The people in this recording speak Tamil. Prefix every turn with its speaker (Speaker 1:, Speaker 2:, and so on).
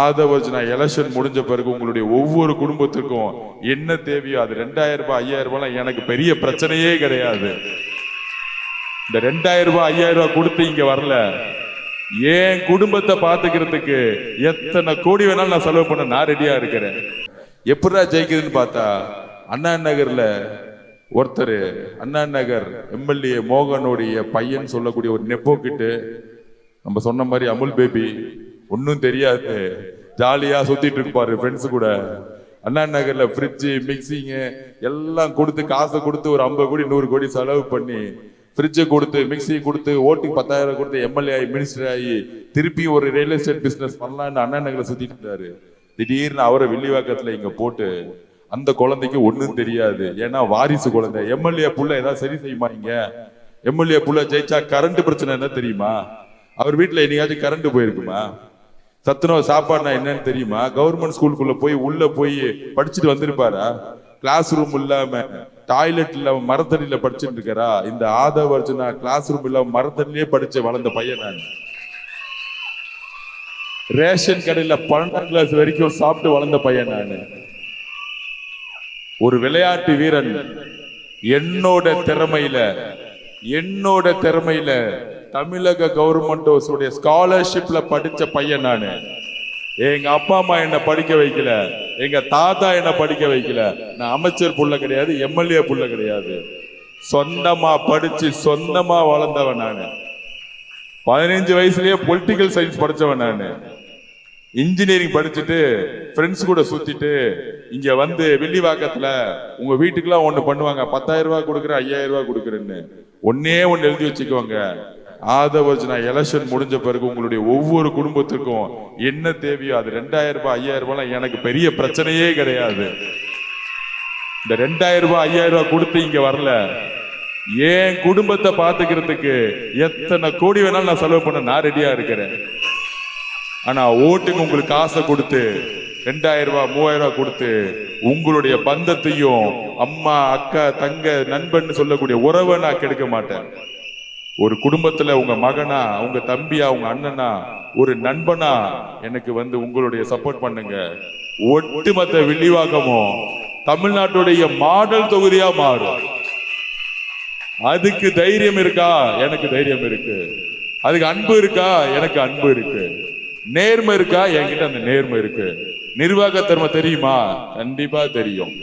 Speaker 1: ஆதவர்ஜனா எலெக்ஷன் முடிஞ்ச பிறகு உங்களுடைய ஒவ்வொரு குடும்பத்துக்கும் என்ன தேவையோ அது 2000 ரூபாய் 5000 ரூபாய் எனக்கு பெரிய பிரச்சனையே கிடையாது. இந்த 2000 ரூபாய் 5000 ரூபாய் கொடுத்து இங்க வரல, என் குடும்பத்தை பாத்துக்கிறதுக்கு எத்தனை கோடி வேணாலும் நான் செலவு பண்ண நான் ரெடியா இருக்கிறேன். எப்படா ஜெயிக்குதுன்னு பார்த்தா அண்ணா நகர்ல ஒருத்தர், அண்ணா நகர் எம்எல்ஏ மோகனுடைய பையன் சொல்லக்கூடிய ஒரு நெப்போ கிட்டு, நம்ம சொன்ன மாதிரி அமுல் பேபி ஒன்னும் தெரியாது, ஜாலியா சுத்திட்டு இருப்பாரு ஃப்ரெண்ட்ஸ் கூட. அண்ணா நகர்ல ஃப்ரிட்ஜ் மிக்சிங்கு எல்லாம் கொடுத்து காசை கொடுத்து ஒரு 50 கோடி 100 கோடி செலவு பண்ணி ஃப்ரிட்ஜை கொடுத்து மிக்சி கொடுத்து ஓட்டுக்கு 10,000 கொடுத்து எம்எல்ஏ ஆகி மினிஸ்டர் ஆகி திருப்பி ஒரு ரியல் எஸ்டேட் பிசினஸ் பண்ணலான்னு அண்ணா நகர்ல சுத்திட்டு இருந்தாரு. திடீர்னு அவரை வில்லிவாக்கத்துல இங்க போட்டு அந்த குழந்தைக்கு ஒண்ணும் தெரியாது, ஏன்னா வாரிசு குழந்தை. எம்எல்ஏ புள்ள ஏதாவது சரி செய்யுமா? இங்க எம்எல்ஏ புள்ள ஜெயிச்சா கரண்ட் பிரச்சனை என்ன தெரியுமா? அவர் வீட்டுல என்னைக்காச்சும் கரண்ட் போயிருக்குமா? சத்துணவு சாப்பாடுனா என்னன்னு தெரியுமா? கவர்மெண்ட் ஸ்கூலுக்குள்ள போய் உள்ள போய் படிச்சுட்டு வந்திருப்பாரா? கிளாஸ் ரூம் இல்லாம டாய்லெட் இல்லாம மரத்தடியில படிச்சுட்டு இருக்காரா? இந்த ஆதவர்ஜனா கிளாஸ் ரூம் இல்லாம மரத்தடியிலே படிச்சு வளர்ந்த பையன் நான். ரேஷன் கடையில 12ஆம் கிளாஸ் வரைக்கும் சாப்பிட்டு வளர்ந்த பையன் நான். ஒரு விளையாட்டு வீரன் என்னோட திறமையில தமிழக கவர்மெண்ட் ஸ்காலர்ஷிப்ல படிச்ச பையன் நானு. எங்க அப்பா அம்மா என்ன படிக்க வைக்கல, எங்க தாத்தா என்ன படிக்க வைக்கல. நான் அமைச்சர் புள்ள கிடையாது, எம்எல்ஏ புள்ள கிடையாது, சொந்தமா படிச்சு சொந்தமா வளர்ந்தவன் நானு. 15 வயசுலயே பொலிட்டிக்கல் சயின்ஸ் படிச்சவன் நானு. இன்ஜினியரிங் படிச்சுட்டு ஃப்ரெண்ட்ஸ் கூட சுத்திட்டு இங்க வந்து வில்லிவாக்கத்துல உங்க வீட்டுக்குலாம் ஒண்ணு பண்ணுவாங்க, 10,000 ரூபாய் கொடுக்குறேன் 5000 ரூபாய் கொடுக்குறேன்னு. ஒன்னே ஒண்ணு எழுதி வச்சுக்கோங்க, ஆதவர்ஜனா எலெக்ஷன் முடிஞ்ச பிறகு உங்களுடைய ஒவ்வொரு குடும்பத்துக்கும் என்ன தேவையோ அது 2000 ரூபாய் 5000 ரூபாய் எனக்கு பெரிய பிரச்சனையே கிடையாது. இந்த 2000 ரூபாய் 5000 ரூபாய் கொடுத்து இங்க வரல, என் குடும்பத்தை பாத்துக்கிறதுக்கு எத்தனை கோடி வேணாலும் நான் செலவு பண்ண நான் ரெடியா இருக்கிறேன். ஆனா ஓட்டுக்கு உங்களுக்கு காசை கொடுத்து 2000 ரூபாய் 3000 ரூபாய் கொடுத்து உங்களுடைய பந்தத்தையும் அம்மா அக்கா தங்க நண்பன் சொல்லக்கூடிய உறவை நான் கெடுக்க மாட்டேன். ஒரு குடும்பத்துல உங்க மகனா, உங்க தம்பியா, உங்க அண்ணனா, ஒரு நண்பனா எனக்கு வந்து உங்களுடைய சப்போர்ட் பண்ணுங்க. ஒட்டுமொத்த வில்லிவாக்கமும் தமிழ்நாட்டுடைய மாடல் தொகுதியா மாறும். அதுக்கு தைரியம் இருக்கா? எனக்கு தைரியம் இருக்கு. அதுக்கு அன்பு இருக்கா? எனக்கு அன்பு இருக்கு. நேர்மை இருக்கா? என்கிட்ட அந்த நேர்மை இருக்கு. நிர்வாக திறமை தெரியுமா? கண்டிப்பா தெரியும்.